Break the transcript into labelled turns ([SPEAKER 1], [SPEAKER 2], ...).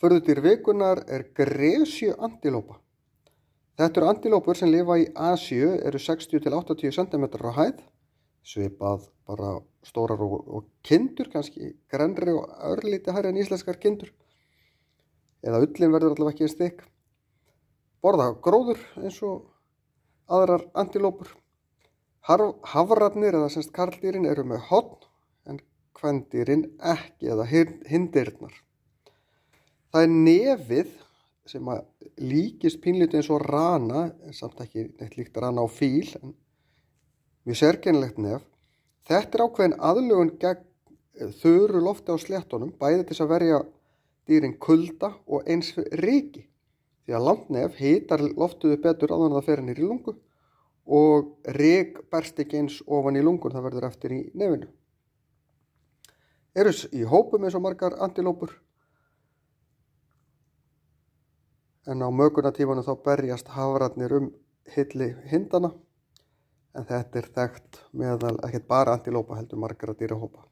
[SPEAKER 1] Furðudýr vikunnar gresju antilópa. Þetta eru antilópur sem lifa í Asíu, eru 60 til 80 cm á hæð, svipað bara stórar og kindur, kannski grennri og örlítið hærri en íslenskar kindur. Eða ullin verður allavega ekki eins þykk. Borða gróður eins og aðrar antilópur. Hafrarnir eða semst karldýrin eru með horn en kvendýrin ekki eða hindirnar. Það nefið sem líkist pínlítið eins og rana, en samt ekki neitt líkt rana á fíl, en mjög sérkennilegt nef. Þetta ákveðin aðlögun gegn þurru lofti á sléttunum, bæði til að verja dýrin kulda og eins ryki. Því að langt nef hitar loftið betur áður en það fer niður í lungu og ryk berst ekki eins ofan í lungun, það verður eftir í nefinu. Eru í hópum eins og margar antilópur, en á mökunatímanum þá berjast hafrarnir hilli hindana, en þetta þekkt meðal ekkert bara antilópa heldur margra dýrahópa.